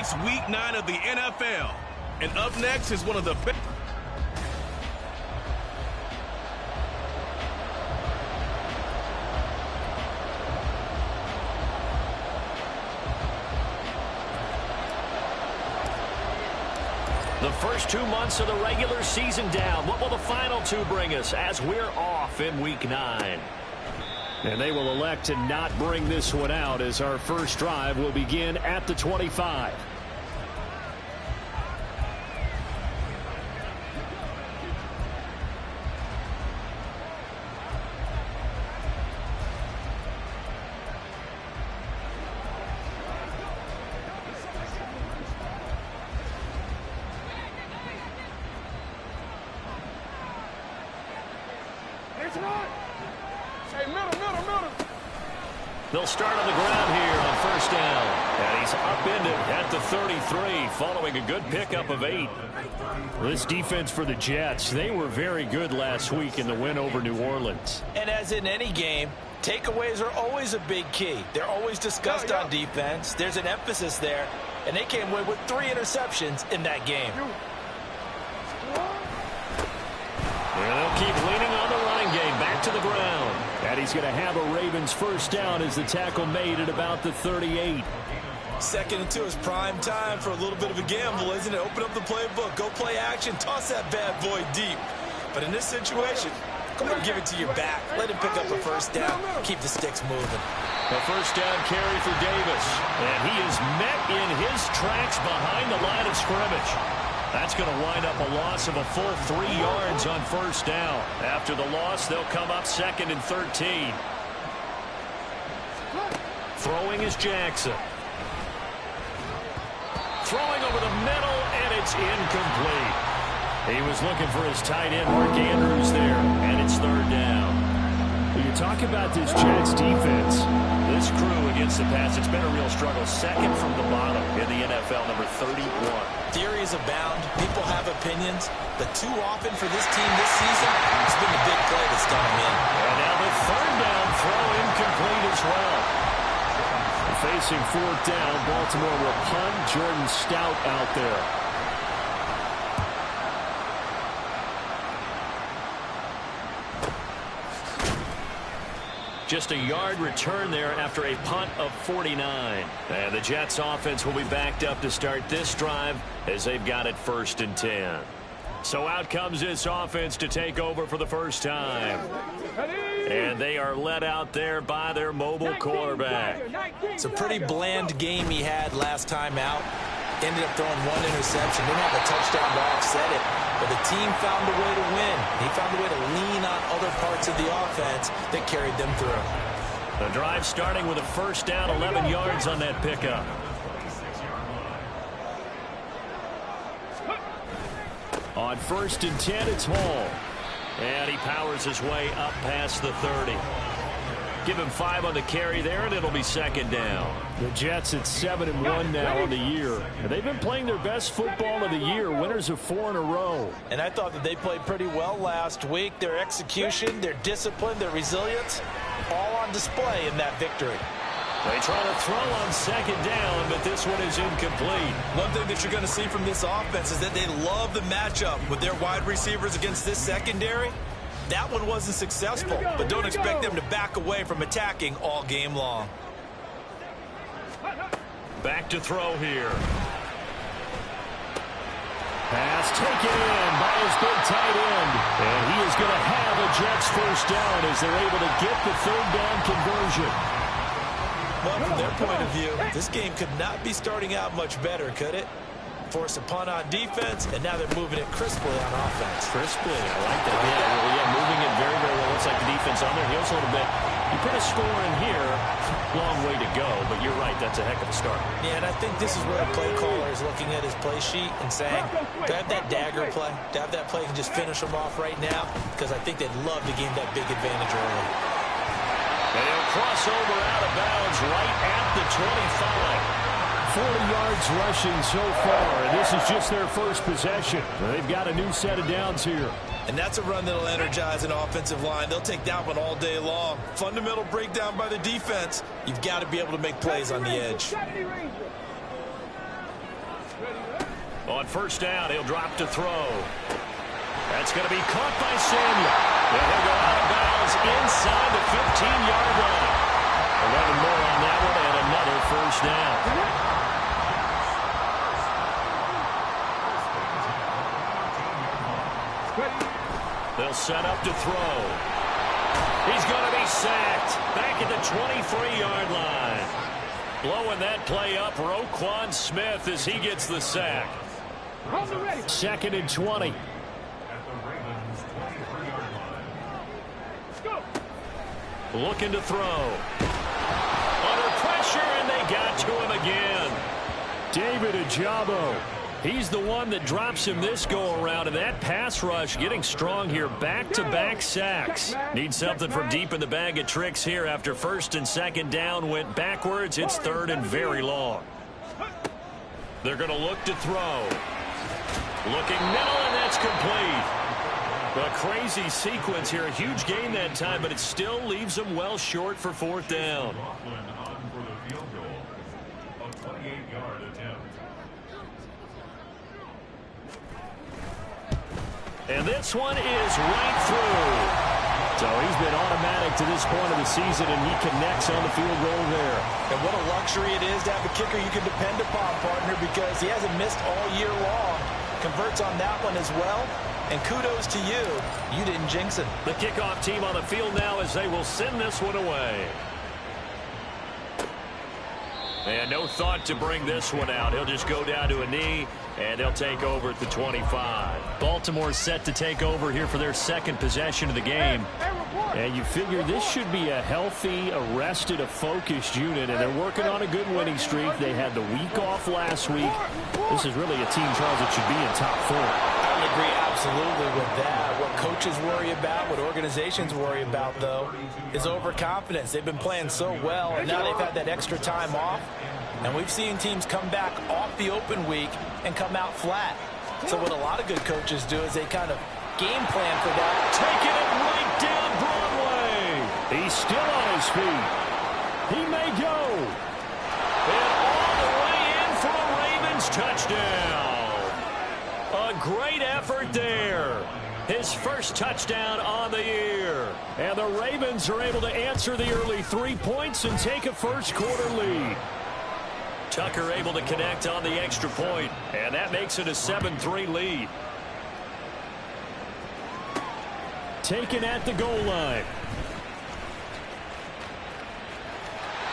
It's week 9 of the NFL. And up next is one of the best. The first 2 months of the regular season down. What will the final 2 bring us as we're off in week 9? And they will elect to not bring this one out as our first drive will begin at the 25. They'll start on the ground here on first down. And he's upended at the 33 following a good pickup of 8. This defense for the Jets, they were very good last week in the win over New Orleans. And as in any game, takeaways are always a big key. They're always discussed on defense. There's an emphasis there. And they came away with 3 interceptions in that game. And they'll keep leaning on the running game back to the ground. And he's going to have a Ravens first down as the tackle made at about the 38. 2nd and 2 is prime time for a little bit of a gamble, isn't it? Open up the playbook, go play action, toss that bad boy deep. But in this situation, go ahead and give it to your back. Let him pick up a first down. Keep the sticks moving. A first down carry for Davis. And he is met in his tracks behind the line of scrimmage. That's going to wind up a loss of a full 3 yards on first down. After the loss, they'll come up 2nd and 13. Throwing is Jackson. Throwing over the middle, and it's incomplete. He was looking for his tight end, Mark Andrews, there, and it's 3rd down. When you talk about this Jets defense, this crew against the pass, it's been a real struggle. 2nd from the bottom in the NFL, number 31. Theories abound. People have opinions. But too often for this team this season, it's been the big play that's done them in. And now the 3rd down throw incomplete as well. Facing 4th down, Baltimore will punt. Jordan Stout out there. Just a yard return there after a punt of 49. And the Jets offense will be backed up to start this drive as they've got it 1st and 10. So out comes this offense to take over for the first time. And they are led out there by their mobile quarterback. It's a pretty bland game he had last time out. Ended up throwing 1 interception. Didn't have a touchdown to offset it. But the team found a way to win. He found a way to lean on other parts of the offense that carried them through. The drive starting with a first down, 11 yards on that pickup. On 1st and 10, it's Hall. And he powers his way up past the 30. Give him 5 on the carry there, and it'll be 2nd down. The Jets at 7-1 now on the year. And they've been playing their best football of the year, winners of 4 in a row. And I thought that they played pretty well last week. Their execution, their discipline, their resilience, all on display in that victory. They try to throw on 2nd down, but this one is incomplete. One thing that you're going to see from this offense is that they love the matchup with their wide receivers against this secondary. That one wasn't successful, but don't expect them to back away from attacking all game long. Back to throw here. Pass taken in by his big tight end. And he is going to have a Jets first down as they're able to get the 3rd down conversion. Well, from their point of view, this game could not be starting out much better, could it? Force a punt on defense, and now they're moving it crisply on offense. Crisply, I like that. Yeah, moving it very, very well. Looks like the defense on their heels a little bit. You put a score in here, long way to go, but you're right, that's a heck of a start. Yeah, and I think this is where a play caller is looking at his play sheet and saying, to have that dagger play, to have that play and just finish them off right now, because I think they'd love to gain that big advantage early. And he'll cross over out of bounds right at the 25. 40 yards rushing so far, and this is just their first possession. They've got a new set of downs here. And that's a run that'll energize an offensive line. They'll take that one all day long. Fundamental breakdown by the defense. You've got to be able to make plays on the edge. On first down, he'll drop to throw. That's going to be caught by Samuel. And he'll go out of bounds inside the 15-yard line. 11 more on that one and another first down. They'll set up to throw. He's going to be sacked. Back at the 23-yard line. Blowing that play up, Roquan Smith as he gets the sack. 2nd and 20. Looking to throw. Under pressure, and they got to him again. David Ojabo. He's the one that drops him this go-around, and that pass rush getting strong here. Back-to-back sacks. Need something from deep in the bag of tricks here after 1st and 2nd down went backwards. It's 3rd and very long. They're going to look to throw. Looking middle, and that's complete. A crazy sequence here. A huge gain that time, but it still leaves them well short for 4th down. And this one is right through. So he's been automatic to this point of the season, and he connects on the field goal there. And what a luxury it is to have a kicker you can depend upon, partner, because he hasn't missed all year long. Converts on that one as well. And kudos to you. You didn't jinx it. The kickoff team on the field now as they will send this one away. And no thought to bring this one out. He'll just go down to a knee, and they'll take over at the 25. Baltimore set to take over here for their 2nd possession of the game. And you figure this should be a healthy, a focused unit, and they're working on a good winning streak. They had the week off last week. This is really a team, Charles, that should be in top 4. I would agree absolutely with that. What coaches worry about, what organizations worry about, though, is overconfidence. They've been playing so well, and now they've had that extra time off. And we've seen teams come back off the open week and come out flat. So what a lot of good coaches do is they kind of game plan for that. Taking it right down Broadway. He's still on his feet. He may go. And all the way in for a Ravens touchdown. A great effort there. His first touchdown on the year. And the Ravens are able to answer the early 3 points and take a first-quarter lead. Tucker able to connect on the extra point, and that makes it a 7-3 lead. Taken at the goal line.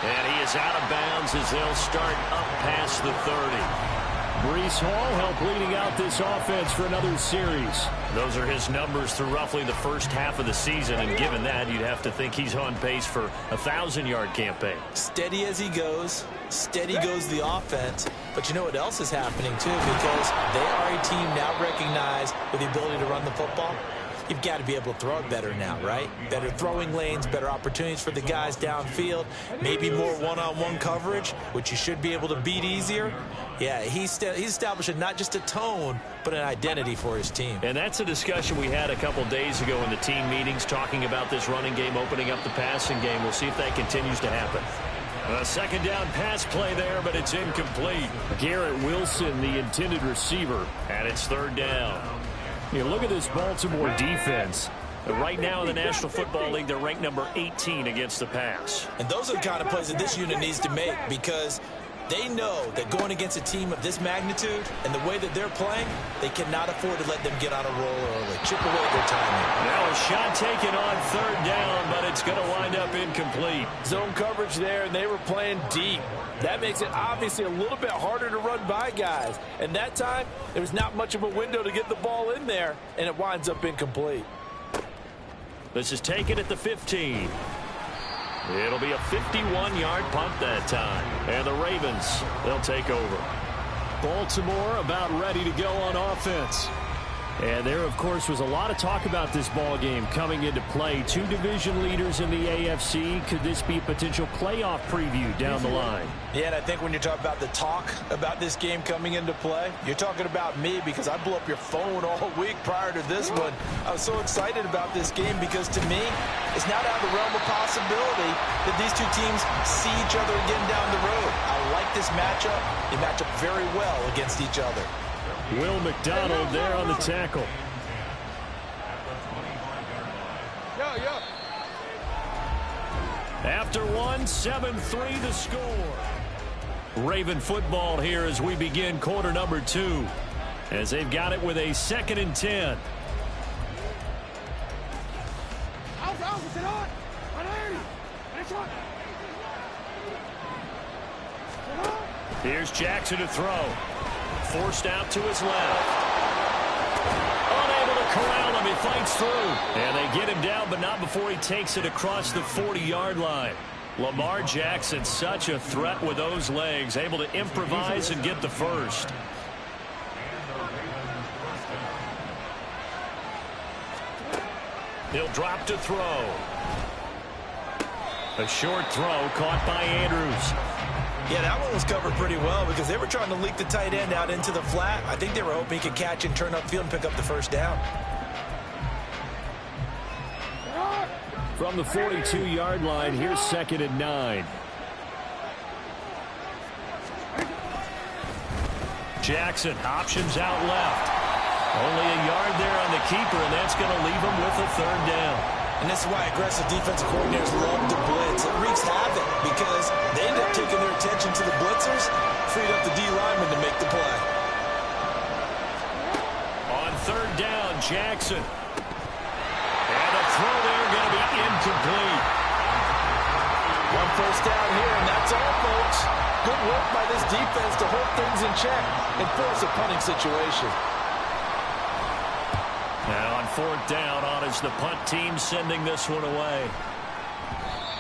And he is out of bounds as they'll start up past the 30. Breece Hall helped leading out this offense for another series. Those are his numbers through roughly the first half of the season, and given that, you'd have to think he's on pace for a 1,000-yard campaign. Steady as he goes. Steady goes the offense. But you know what else is happening, too, because they are a team now recognized with the ability to run the football. You've got to be able to throw it better now, right? Better throwing lanes, better opportunities for the guys downfield, maybe more one-on-one coverage, which you should be able to beat easier. Yeah, he's establishing not just a tone, but an identity for his team. And that's a discussion we had a couple days ago in the team meetings, talking about this running game, opening up the passing game. We'll see if that continues to happen. A 2nd down pass play there, but it's incomplete. Garrett Wilson, the intended receiver. And it's 3rd down. You look at this Baltimore defense. Right now in the National Football League, they're ranked number 18 against the pass. And those are the kind of plays that this unit needs to make, because they know that going against a team of this magnitude and the way that they're playing, they cannot afford to let them get on a roll early. Chip away their timing. Now a shot taken on 3rd down, but it's going to wind up incomplete. Zone coverage there, and they were playing deep. That makes it obviously a little bit harder to run by guys. And that time, there was not much of a window to get the ball in there, and it winds up incomplete. This is taken at the 15. It'll be a 51-yard punt that time. And the Ravens, they'll take over. Baltimore about ready to go on offense. And there, of course, was a lot of talk about this ball game coming into play. 2 division leaders in the AFC. Could this be a potential playoff preview down the line? Yeah, and I think when you talk about the talk about this game coming into play, you're talking about me, because I blew up your phone all week prior to this one. I was so excited about this game because, to me, it's now down the realm of possibility that these two teams see each other again down the road. I like this matchup. They match up very well against each other. Will McDonald there on the tackle. After one, 7-3 the score. Raven football here as we begin quarter number 2. As they've got it with a 2nd and 10. Here's Jackson to throw. Forced out to his left. Unable to corral him. He fights through. And they get him down, but not before he takes it across the 40-yard line. Lamar Jackson, such a threat with those legs. Able to improvise and get the first. He'll drop to throw. A short throw caught by Andrews. Yeah, that one was covered pretty well because they were trying to leak the tight end out into the flat. I think they were hoping he could catch and turn upfield and pick up the first down. From the 42-yard line, here's 2nd and 9. Jackson options out left. Only a yard there on the keeper, and that's going to leave him with a 3rd down. And this is why aggressive defensive coordinators love to blitz. It wreaks havoc because they end up taking their attention to the blitzers, freed up the D lineman to make the play. On 3rd down, Jackson. And a throw there going to be incomplete. One first down here, and that's all, folks. Good work by this defense to hold things in check and force a punting situation. Now on 4th down, on is the punt team sending this one away.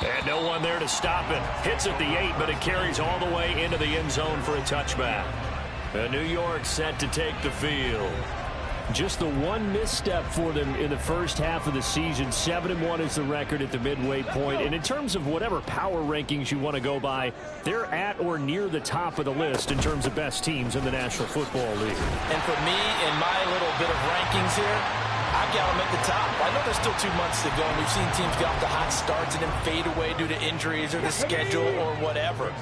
And no one there to stop it. Hits at the 8, but it carries all the way into the end zone for a touchback. And New York set to take the field. Just the one misstep for them in the first half of the season. 7-1 is the record at the midway point. And in terms of whatever power rankings you want to go by, they're at or near the top of the list in terms of best teams in the National Football League. And for me, in my little bit of rankings here, I've got them at the top. I know there's still 2 months to go, and we've seen teams get off to hot starts and then fade away due to injuries or the schedule or whatever.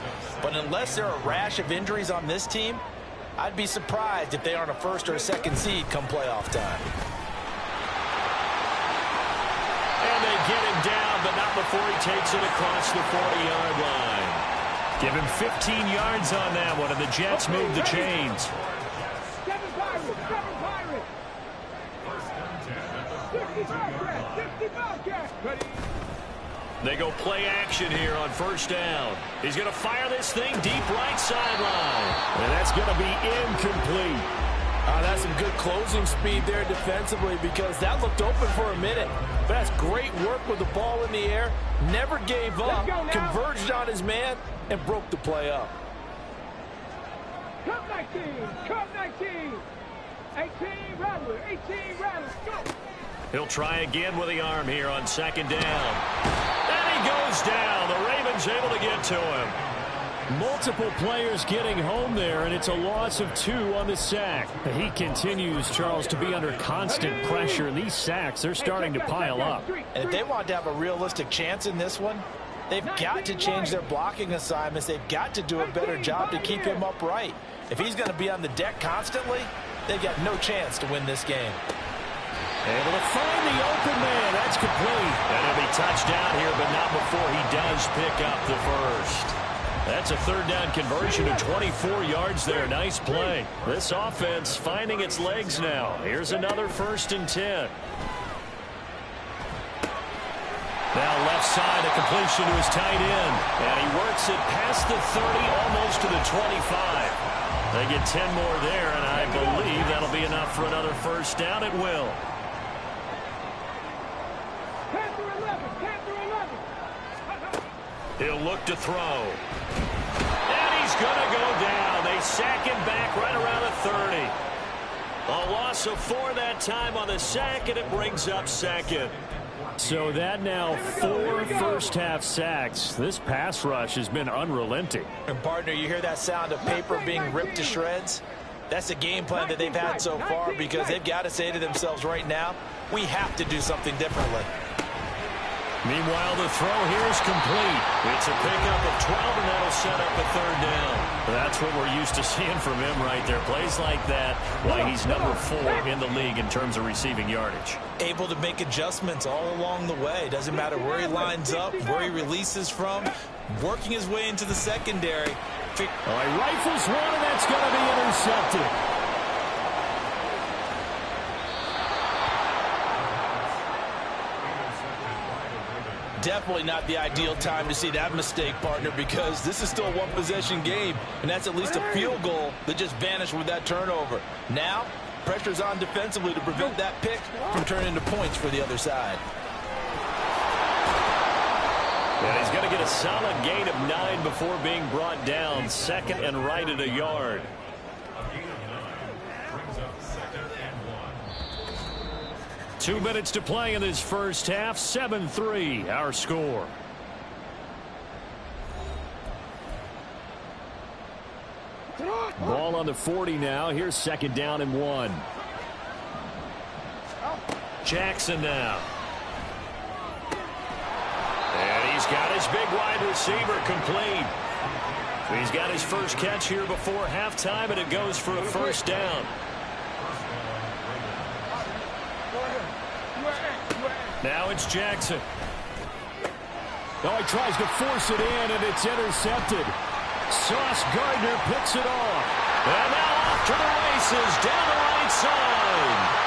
But unless there are a rash of injuries on this team, I'd be surprised if they aren't a 1st or a 2nd seed come playoff time. And they get him down, but not before he takes it across the 40-yard line. Give him 15 yards on that one, and the Jets move the chains. They go play action here on 1st down. He's going to fire this thing deep right sideline. And that's going to be incomplete. That's some good closing speed there defensively because that looked open for a minute. But that's great work with the ball in the air. Never gave up, converged on his man, and broke the play up. Come 19, come 19. 18 Rattler, 18 Rattler, go. He'll try again with the arm here on 2nd down. And he goes down. The Ravens able to get to him. Multiple players getting home there, and it's a loss of 2 on the sack. He continues, Charles, to be under constant pressure. And these sacks, they're starting to pile up. And if they want to have a realistic chance in this one, they've got to change their blocking assignments. They've got to do a better job to keep him upright. If he's going to be on the deck constantly, they've got no chance to win this game. Able to find the open man. That's complete. And he'll be touched down here, but not before he does pick up the first. That's a 3rd down conversion of 24 yards there. Nice play. This offense finding its legs now. Here's another 1st and 10. Now left side, a completion to his tight end. And he works it past the 30, almost to the 25. They get 10 more there, and I believe that'll be enough for another 1st down. It will. 10 through 11, 10 through 11. He'll look to throw. And he's going to go down. They sack him back right around the 30. A loss of 4 that time on the sack, and it brings up 2nd. So that now 4 first-half sacks. This pass rush has been unrelenting. And, partner, you hear that sound of paper being ripped to shreds? That's the game plan that they've had so far because they've got to say to themselves right now, we have to do something differently. Meanwhile, the throw here is complete. It's a pickup of 12, and that'll set up a third down. That's what we're used to seeing from him right there. Plays like that, why he's number 4 in the league in terms of receiving yardage. Able to make adjustments all along the way. Doesn't matter where he lines up, where he releases from, working his way into the secondary. All right, rifles one, and that's going to be intercepted. Definitely not the ideal time to see that mistake, partner, because this is still a one-possession game, and that's at least a field goal that just vanished with that turnover. Now, pressure's on defensively to prevent that pick from turning into points for the other side. And he's going to get a solid gain of 9 before being brought down. Second and right at a yard. Two minutes to play in this first half. 7-3, our score. Ball on the 40 now. Here's second down and 1. Jackson now. And he's got his big wide receiver complete. He's got his first catch here before halftime, and it goes for a first down. Now it's Jackson. Oh, he tries to force it in, and it's intercepted. Sauce Gardner picks it off. And now off to the races down the right side.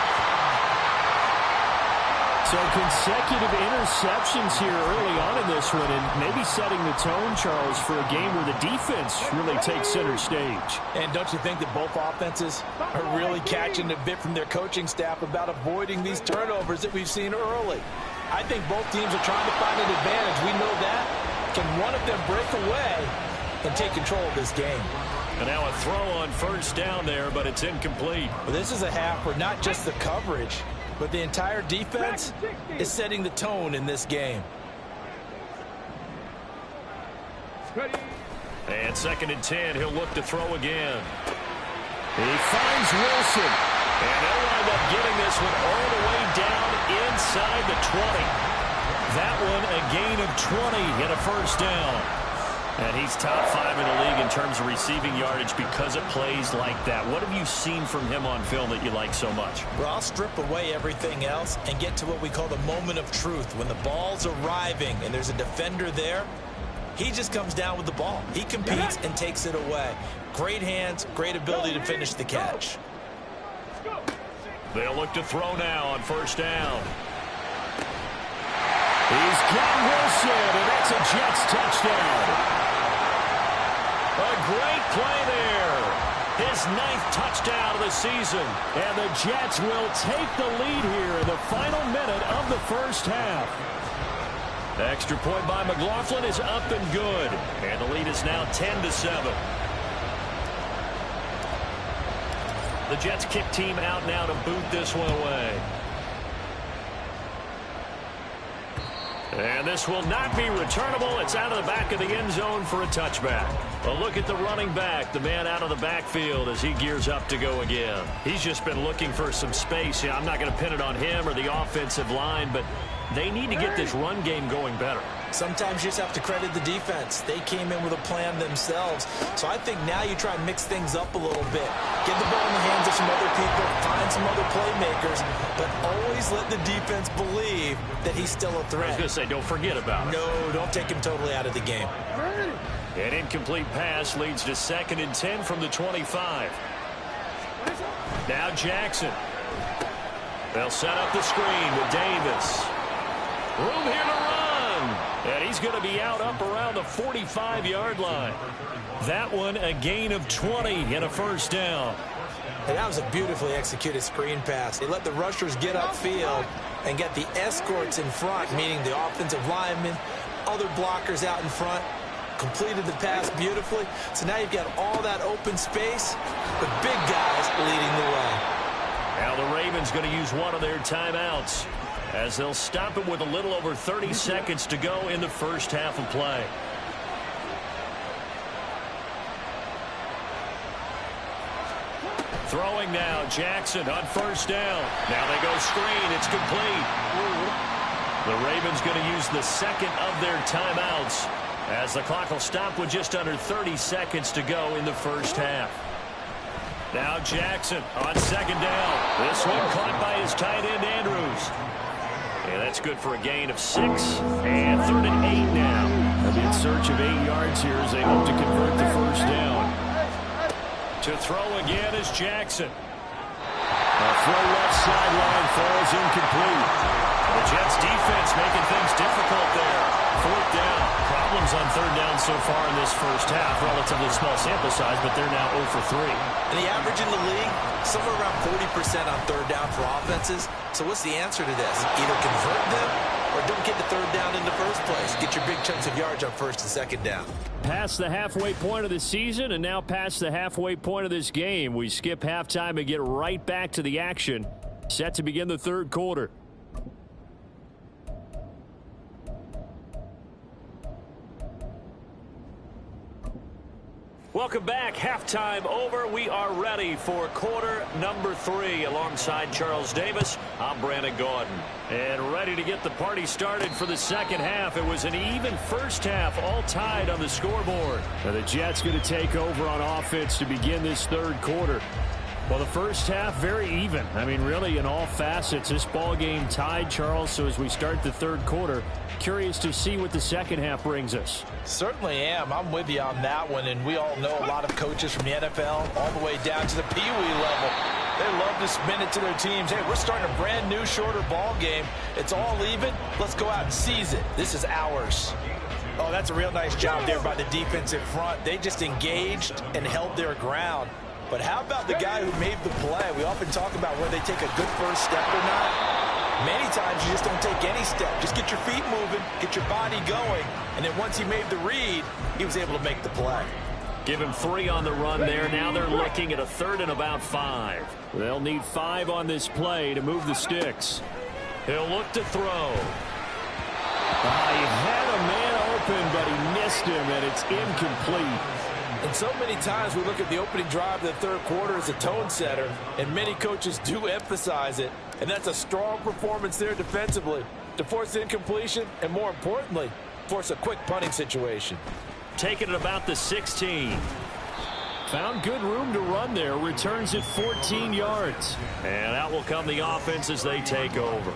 So consecutive interceptions here early on in this one, and maybe setting the tone, Charles, for a game where the defense really takes center stage. And don't you think that both offenses are really catching a bit from their coaching staff about avoiding these turnovers that we've seen early? I think both teams are trying to find an advantage. We know that. Can one of them break away and take control of this game? And now a throw on first down there, but it's incomplete. Well, this is a half where not just the coverage, but the entire defense is setting the tone in this game. And second and 10, he'll look to throw again. He finds Wilson. And they'll wind up getting this one all the way down inside the 20. That one a gain of 20 and a first down. And he's top 5 in the league in terms of receiving yardage because of plays like that. What have you seen from him on film that you like so much? Well, I'll strip away everything else and get to what we call the moment of truth. When the ball's arriving and there's a defender there, he just comes down with the ball. He competes and takes it away. Great hands, great ability to finish the catch. They'll look to throw now on first down. He's got Wilson, and that's a Jets touchdown. A great play there. His 9th touchdown of the season. And the Jets will take the lead here in the final minute of the first half. Extra point by McLaughlin is up and good. And the lead is now 10-7. The Jets kick team out now to boot this one away. And this will not be returnable. It's out of the back of the end zone for a touchback. A look at the running back, the man out of the backfield as he gears up to go again. He's just been looking for some space. I'm not going to pin it on him or the offensive line, but they need to get this run game going better. Sometimes you just have to credit the defense. They came in with a plan themselves. So I think now you try and mix things up a little bit. Get the ball in the hands of some other people, find some other playmakers, but always let the defense believe that he's still a threat. I was going to say, don't forget about it. No, don't take him totally out of the game. An incomplete pass leads to second and 10 from the 25. Now Jackson. They'll set up the screen with Davis. Room here to run. And he's going to be out up around the 45-yard line. That one a gain of 20 and a first down. And that was a beautifully executed screen pass. They let the rushers get upfield and get the escorts in front, meaning the offensive linemen, other blockers out in front. Completed the pass beautifully. So now you've got all that open space, the big guys leading the way. Now the Ravens going to use one of their timeouts as they'll stop it with a little over 30 seconds to go in the first half of play. Throwing now, Jackson on first down. Now they go screen. It's complete. The Ravens going to use the second of their timeouts as the clock will stop with just under 30 seconds to go in the first half. Now Jackson on second down. This one caught by his tight end, Andrews. And that's good for a gain of 6. And 3rd and 8 now. They'll be in search of 8 yards here as they hope to convert the first down. To throw again is Jackson. A throw left sideline falls incomplete. The Jets defense making things difficult there. 4th down. Problems on 3rd down so far in this first half. Relatively small sample size, but they're now 0 for 3. And the average in the league, somewhere around 40% on 3rd down for offenses. So what's the answer to this? Either convert them or don't get the 3rd down in the first place. Get your big chunks of yards on 1st and 2nd down. Past the halfway point of the season and now past the halfway point of this game. We skip halftime and get right back to the action. Set to begin the 3rd quarter. Welcome back. Halftime over. We are ready for quarter number 3. Alongside Charles Davis, I'm Brandon Gaudin. And ready to get the party started for the second half. It was an even first half, all tied on the scoreboard. Now the Jets going to take over on offense to begin this 3rd quarter. Well, the first half, very even. I mean, really, in all facets, this ball game tied, Charles. So as we start the 3rd quarter, curious to see what the second half brings us. Certainly am. I'm with you on that one. And we all know a lot of coaches from the NFL all the way down to the Pee Wee level. They love to spin it to their teams. Hey, we're starting a brand new, shorter ball game. It's all even. Let's go out and seize it. This is ours. Oh, that's a real nice job there by the defensive front. They just engaged and held their ground. But how about the guy who made the play? We often talk about whether they take a good first step or not. Many times you just don't take any step. Just get your feet moving, get your body going, and then once he made the read, he was able to make the play. Give him 3 on the run there. Now they're looking at a 3rd and about 5. They'll need 5 on this play to move the sticks. He'll look to throw. He had a man open, but he missed him, and it's incomplete. And so many times we look at the opening drive of the 3rd quarter as a tone setter, and many coaches do emphasize it. And that's a strong performance there defensively to force incompletion and, more importantly, force a quick punting situation. Taking it about the 16. Found good room to run there. Returns at 14 yards. And out will come the offense as they take over.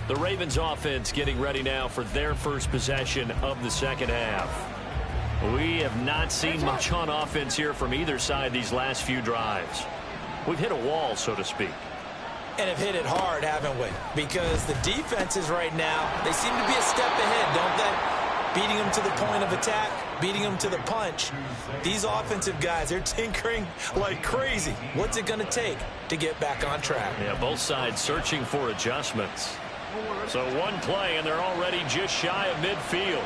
The Ravens offense getting ready now for their first possession of the second half. We have not seen much on offense here from either side these last few drives. We've hit a wall, so to speak. And have hit it hard, haven't we? Because the defenses right now, they seem to be a step ahead, don't they? Beating them to the point of attack, beating them to the punch. These offensive guys, they're tinkering like crazy. What's it going to take to get back on track? Yeah, both sides searching for adjustments. So one play, and they're already just shy of midfield.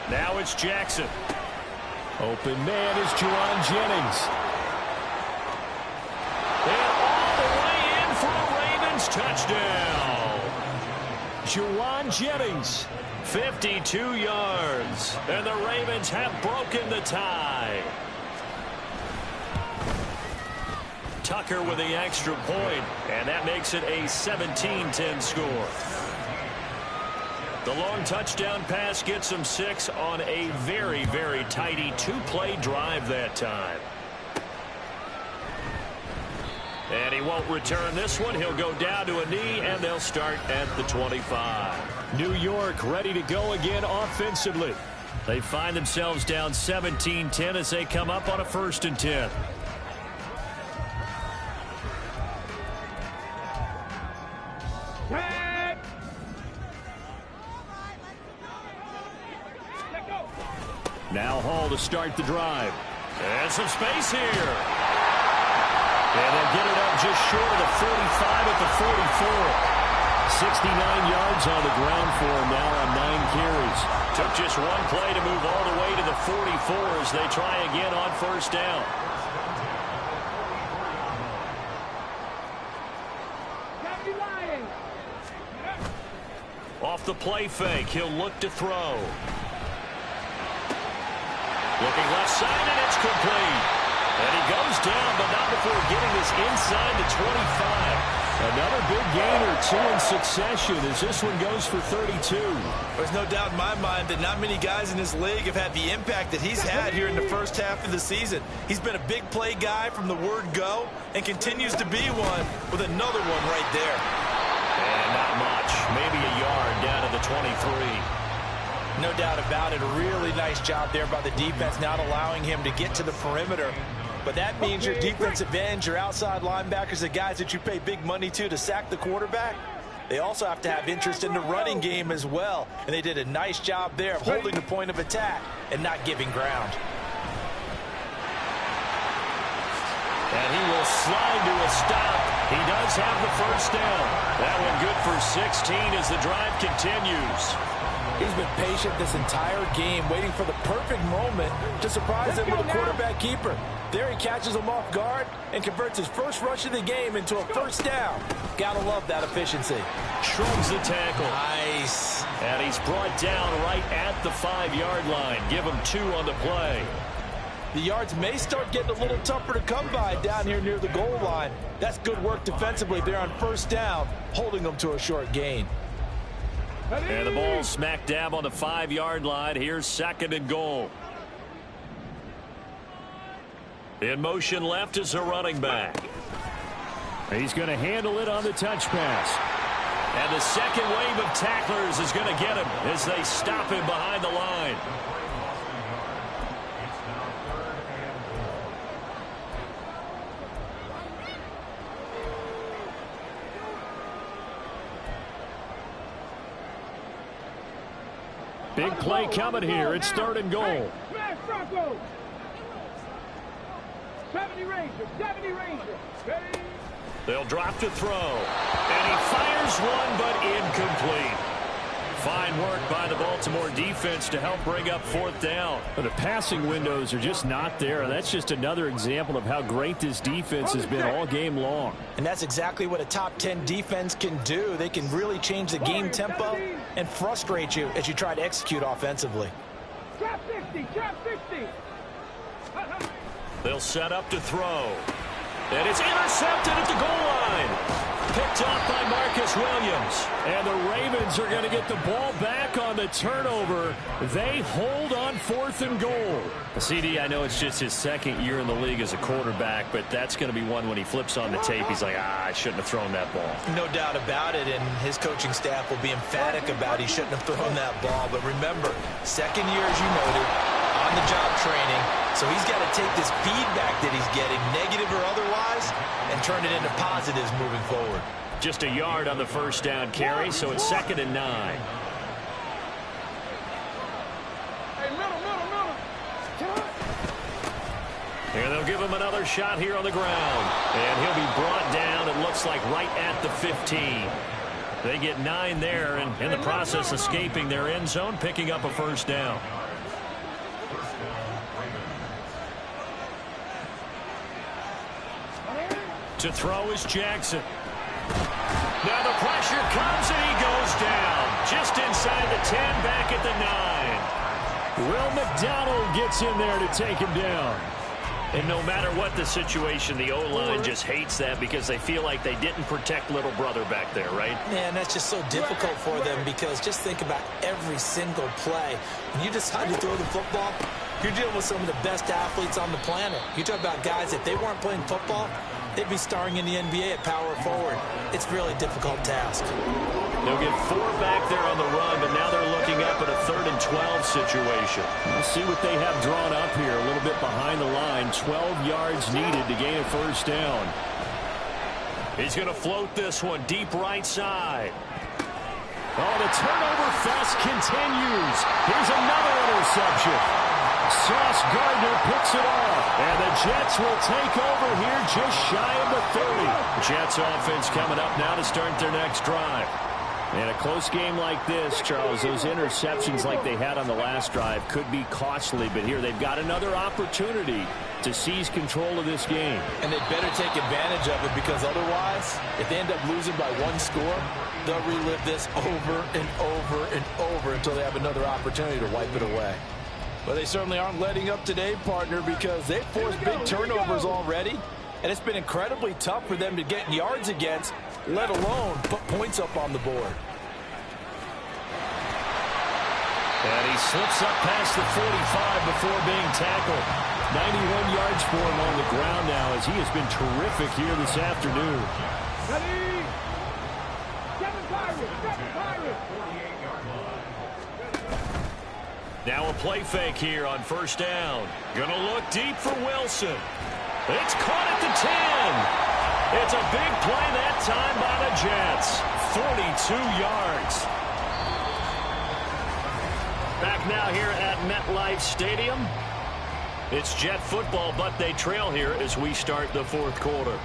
Now it's Jackson. Open man is Jauan Jennings. And all the way in for a Ravens touchdown. Jauan Jennings, 52 yards. And the Ravens have broken the tie. Tucker with the extra point, and that makes it a 17-10 score. The long touchdown pass gets him 6 on a very, very tidy 2-play drive that time. And he won't return this one. He'll go down to a knee, and they'll start at the 25. New York ready to go again offensively. They find themselves down 17-10 as they come up on a 1st and 10. Now Hall to start the drive. And some space here. And they'll get it up just short of the 45 at the 44. 69 yards on the ground for him now on 9 carries. Took just one play to move all the way to the 44 as they try again on 1st down. Off the play fake, he'll look to throw. Looking left side, and it's complete. And he goes down, but not before getting this inside the 25. Another big gain or two in succession as this one goes for 32. There's no doubt in my mind that not many guys in this league have had the impact that he's had here in the first half of the season. He's been a big play guy from the word go and continues to be one with another one right there. And not much. Maybe a yard down to the 23. No doubt about it. A really nice job there by the defense, not allowing him to get to the perimeter. But that means your defensive ends, your outside linebackers, the guys that you pay big money to sack the quarterback, they also have to have interest in the running game as well. And they did a nice job there of holding the point of attack and not giving ground. And he will slide to a stop. He does have the first down. That one good for 16 as the drive continues. He's been patient this entire game, waiting for the perfect moment to surprise them with a quarterback keeper. There he catches him off guard and converts his first rush of the game into a first down. Gotta love that efficiency. Shrugs the tackle. Nice. And he's brought down right at the 5-yard line. Give him 2 on the play. The yards may start getting a little tougher to come by down here near the goal line. That's good work defensively there on first down, holding them to a short gain. And the ball smack dab on the 5-yard line. Here's 2nd and goal. In motion left is a running back. He's going to handle it on the touch pass. And the second wave of tacklers is going to get him as they stop him behind the line. Big play coming here. It's 3rd and goal. Smash Bronco. 70 Ranger, 70 Ranger. Ready? They'll drop to throw. And he fires one, but incomplete. Fine work by the Baltimore defense to help bring up 4th down. But the passing windows are just not there. That's just another example of how great this defense has been all game long. And that's exactly what a top 10 defense can do. They can really change the game tempo and frustrate you as you try to execute offensively. Trap 60, trap 60. They'll set up to throw. And it's intercepted at the goal line. Picked off by Marcus Williams. And the Ravens are going to get the ball back on the turnover. They hold on 4th and goal. CD, I know it's just his 2nd year in the league as a quarterback, but that's going to be one when he flips on the tape. He's like, I shouldn't have thrown that ball. No doubt about it, and his coaching staff will be emphatic about he shouldn't have thrown that ball. But remember, 2nd year, as you noted, on-the-job training. So he's got to take this feedback that he's getting, negative or otherwise, and turn it into positives moving forward. Just a yard on the first down carry, so it's 2nd and 9. Hey, middle. And they'll give him another shot here on the ground. And he'll be brought down, it looks like, right at the 15. They get 9 there, and in the process, escaping their end zone, picking up a first down. To throw is Jackson. Now the pressure comes and he goes down. Just inside the 10, back at the 9. Will McDonald gets in there to take him down. And no matter what the situation, the O-line just hates that because they feel like they didn't protect little brother back there, right? Man, that's just so difficult for them because just think about every single play. When you decide to throw the football, you're dealing with some of the best athletes on the planet. You talk about guys, if they weren't playing football, they'd be starring in the NBA at power forward. It's a really difficult task. They'll get 4 back there on the run, but now they're looking up at a 3rd and 12 situation. We'll see what they have drawn up here. A little bit behind the line. 12 yards needed to gain a first down. He's going to float this one deep right side. Oh, the turnover fest continues. Here's another interception. Sauce Gardner picks it off. And the Jets will take over here just shy of the 30. Jets offense coming up now to start their next drive. In a close game like this, Charles, those interceptions like they had on the last drive could be costly. But here they've got another opportunity to seize control of this game. And they'd better take advantage of it because otherwise, if they end up losing by 1 score, they'll relive this over and over and over until they have another opportunity to wipe it away. But they certainly aren't letting up today, partner, because they've forced big turnovers already. And it's been incredibly tough for them to get yards against let alone put points up on the board. And he slips up past the 45 before being tackled. 91 yards for him on the ground now as he has been terrific here this afternoon. Ready? Seven Pirates. Now a play fake here on first down. Gonna look deep for Wilson. It's caught at the 10. It's a big play that time by the Jets. 42 yards. Back now here at MetLife Stadium. It's Jet football, but they trail here as we start the fourth quarter.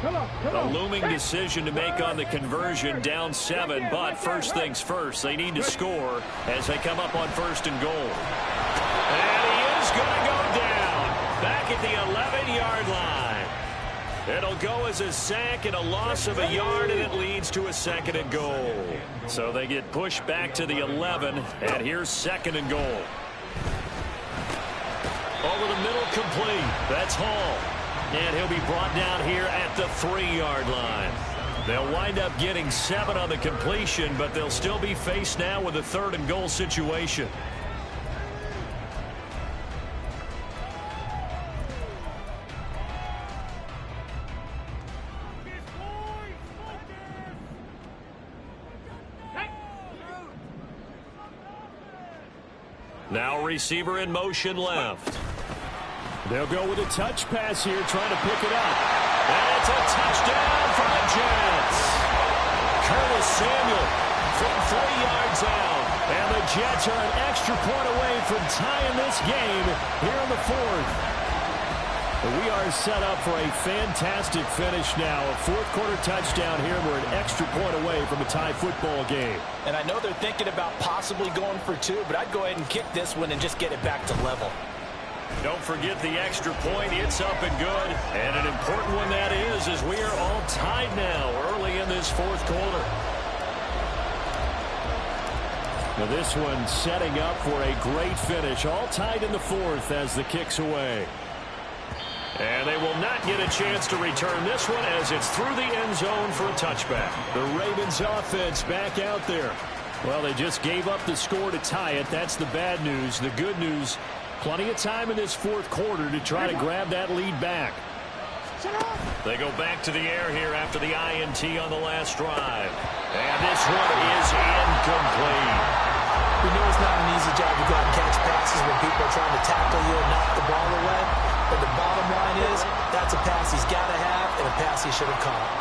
A looming decision to make on the conversion, down 7, but first things first, they need to score as they come up on first and goal. And he is going to go down back at the 11-yard line. It'll go as a sack and a loss of a yard, and it leads to a second and goal. So they get pushed back to the 11, and here's second and goal. Over the middle, complete. That's Hall. And he'll be brought down here at the 3-yard line. They'll wind up getting 7 on the completion, but they'll still be faced now with a third and goal situation. Now receiver in motion left. They'll go with a touch pass here, trying to pick it up. And it's a touchdown for the Jets. Curtis Samuel from 3 yards out. And the Jets are an extra point away from tying this game here in the fourth. We are set up for a fantastic finish now. A fourth-quarter touchdown here. We're an extra point away from a tie football game. And I know they're thinking about possibly going for 2, but I'd go ahead and kick this one and just get it back to level. Don't forget the extra point. It's up and good. And an important one that is, as we are all tied now early in this fourth quarter. Now this one setting up for a great finish. All tied in the fourth as the kick's away. And they will not get a chance to return this one as it's through the end zone for a touchback. The Ravens offense back out there. Well, they just gave up the score to tie it. That's the bad news. The good news, plenty of time in this fourth quarter to try to grab that lead back. They go back to the air here after the INT on the last drive. And this one is incomplete. We know it's not an easy job to go out and catch passes when people are trying to tackle you and knock the ball away. But the bottom line is, that's a pass he's got to have and a pass he should have caught.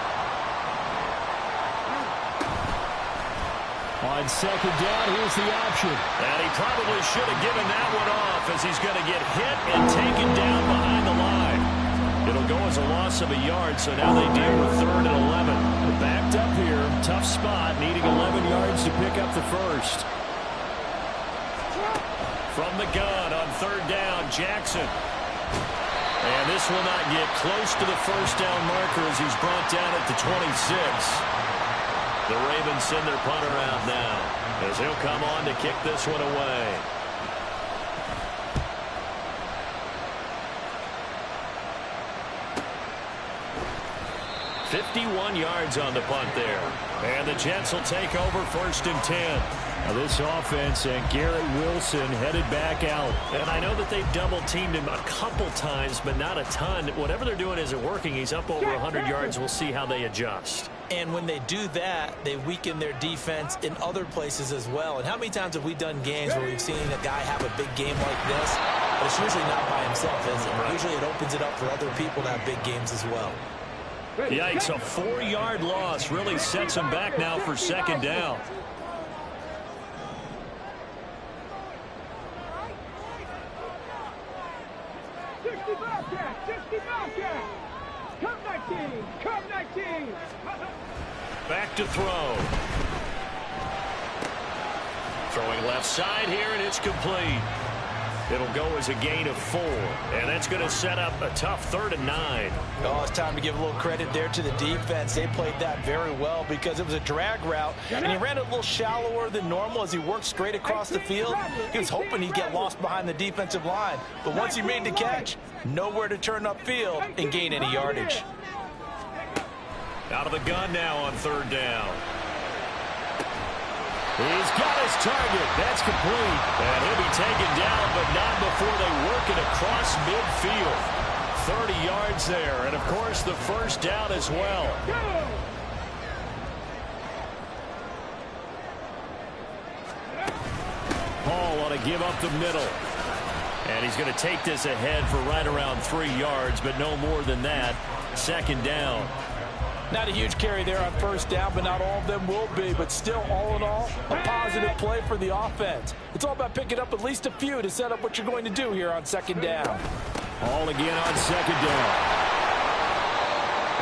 On second down, here's the option. And he probably should have given that one off as he's going to get hit and taken down behind the line. It'll go as a loss of a yard, so now they deal with third and 11. Backed up here, tough spot, needing 11 yards to pick up the first. From the gun on third down, Jackson. And this will not get close to the first down marker as he's brought down at the 26. The Ravens send their punter out now as he'll come on to kick this one away. .51 yards on the punt there. And the Jets will take over first and 10. Now this offense and Garrett Wilson headed back out. And I know that they've double-teamed him a couple times, but not a ton. Whatever they're doing isn't working. He's up over 100 yards. We'll see how they adjust. And when they do that, they weaken their defense in other places as well. And how many times have we done games where we've seen a guy have a big game like this? But it's usually not by himself, is it? Right. Usually it opens it up for other people to have big games as well. Yikes, a 4-yard loss really sets him back now for second down. Back to throw. Throwing left side here, and it's complete. It'll go as a gain of 4, and that's going to set up a tough 3rd and 9. Oh, it's time to give a little credit there to the defense. They played that very well because it was a drag route, and he ran it a little shallower than normal as he worked straight across the field. He was hoping he'd get lost behind the defensive line, but once he made the catch, nowhere to turn upfield and gain any yardage. Out of the gun now on third down. He's got his target. That's complete. And he'll be taken down, but not before they work it across midfield. 30 yards there, and of course the first down as well. Hall ought to give up the middle. And he's going to take this ahead for right around 3 yards, but no more than that. Second down. Not a huge carry there on first down, but not all of them will be. But still, all in all, a positive play for the offense. It's all about picking up at least a few to set up what you're going to do here on second down. Hall again on second down.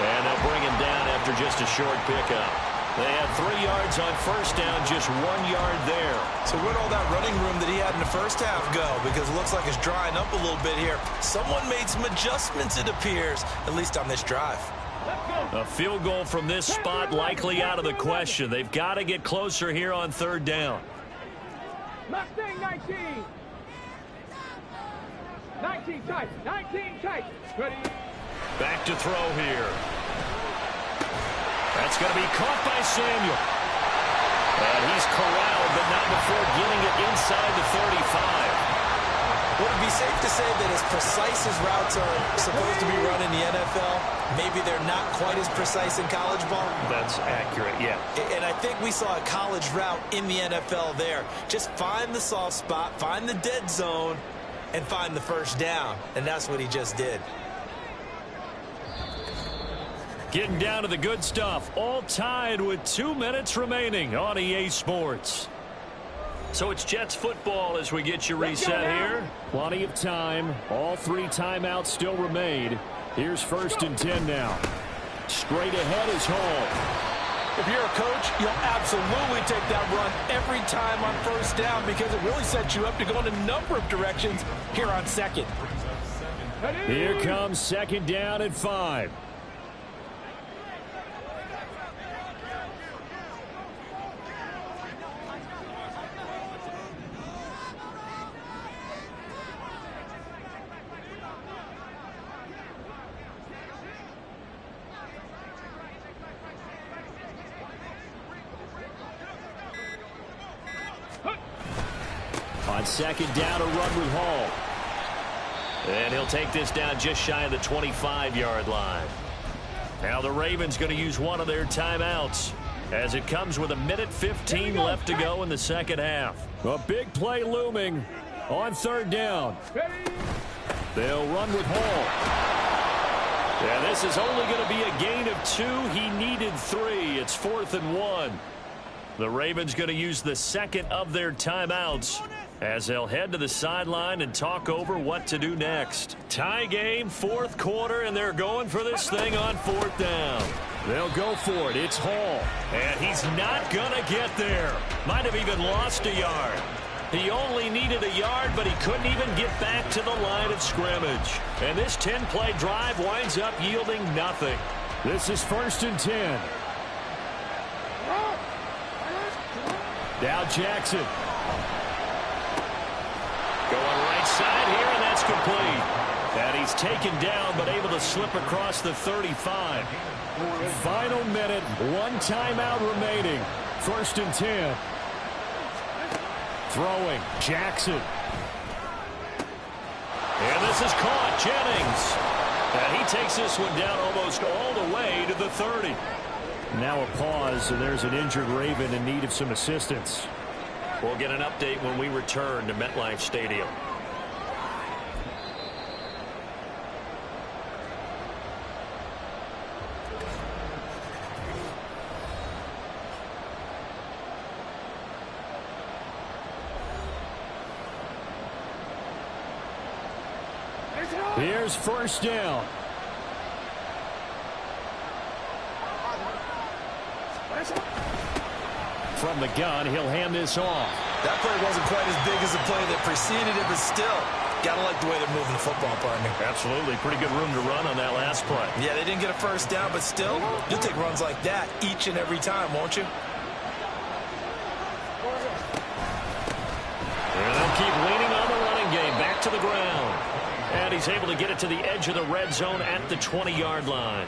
And they'll bring him down after just a short pickup. They had 3 yards on first down, just 1 yard there. So where'd all that running room that he had in the first half go? Because it looks like it's drying up a little bit here. Someone made some adjustments, it appears, at least on this drive. A field goal from this spot likely out of the question. They've got to get closer here on third down. Mustang 19. 19 tight. 19 tight. Ready. Back to throw here. That's going to be caught by Samuel. And he's corralled, but not before getting it inside the 35. Would it be safe to say that as precise as routes are supposed to be run in the NFL, maybe they're not quite as precise in college ball? That's accurate, yeah. And I think we saw a college route in the NFL there. Just find the soft spot, find the dead zone, and find the first down. And that's what he just did. Getting down to the good stuff. All tied with 2 minutes remaining on EA Sports. So it's Jets football as we get you reset here. Plenty of time. All 3 timeouts still remain. Here's 1st and 10 now. Straight ahead is Hall. If you're a coach, you'll absolutely take that run every time on first down because it really sets you up to go in a number of directions here on second. Here comes second down and 5. On second down, a run with Hall. And he'll take this down just shy of the 25-yard line. Now the Ravens going to use one of their timeouts as it comes with 1:15 left to go in the second half. A big play looming on third down. They'll run with Hall. Yeah, this is only going to be a gain of 2. He needed 3. It's 4th and 1. The Ravens going to use the second of their timeouts as they'll head to the sideline and talk over what to do next. Tie game, 4th quarter, and they're going for this thing on 4th down. They'll go for it. It's Hall. And he's not going to get there. Might have even lost a yard. He only needed a yard, but he couldn't even get back to the line of scrimmage. And this 10-play drive winds up yielding nothing. This is 1st and 10. Now Jackson. Going right side here, and that's complete. And he's taken down, but able to slip across the 35. Final minute, 1 timeout remaining. 1st and 10. Throwing, Jackson. And this is caught, Jennings. And he takes this one down almost all the way to the 30. Now a pause, and there's an injured Raven in need of some assistance. We'll get an update when we return to MetLife Stadium. Here's 1st down. From the gun, he'll hand this off. That play wasn't quite as big as the play that preceded it, but still, gotta like the way they're moving the football, partner. Absolutely. Pretty good room to run on that last play. Yeah, they didn't get a first down, but still, you'll take runs like that each and every time, won't you? And they'll keep leaning on the running game. Back to the ground. And he's able to get it to the edge of the red zone at the 20-yard line.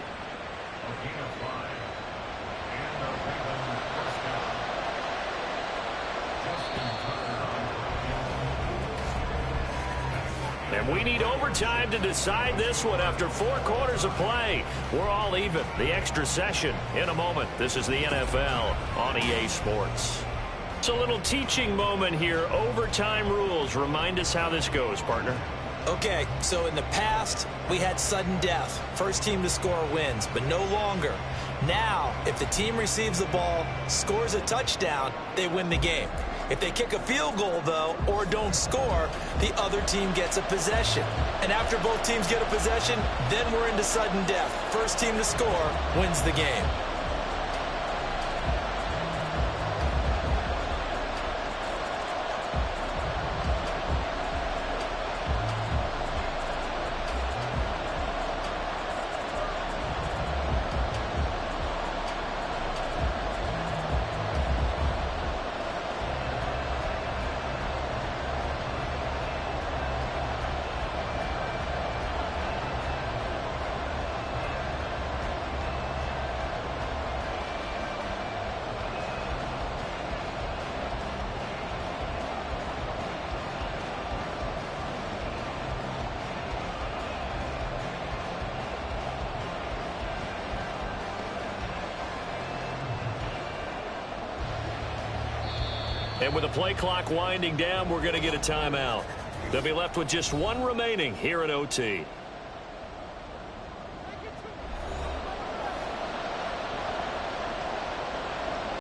And we need overtime to decide this one after 4 quarters of play. We're all even. The extra session in a moment. This is the NFL on EA Sports. It's a little teaching moment here. Overtime rules. Remind us how this goes, partner. Okay, so in the past, we had sudden death. First team to score wins, but no longer. Now, if the team receives the ball, scores a touchdown, they win the game. If they kick a field goal, though, or don't score, the other team gets a possession. And after both teams get a possession, then we're into sudden death. First team to score wins the game. And with the play clock winding down, we're going to get a timeout. They'll be left with just 1 remaining here at OT.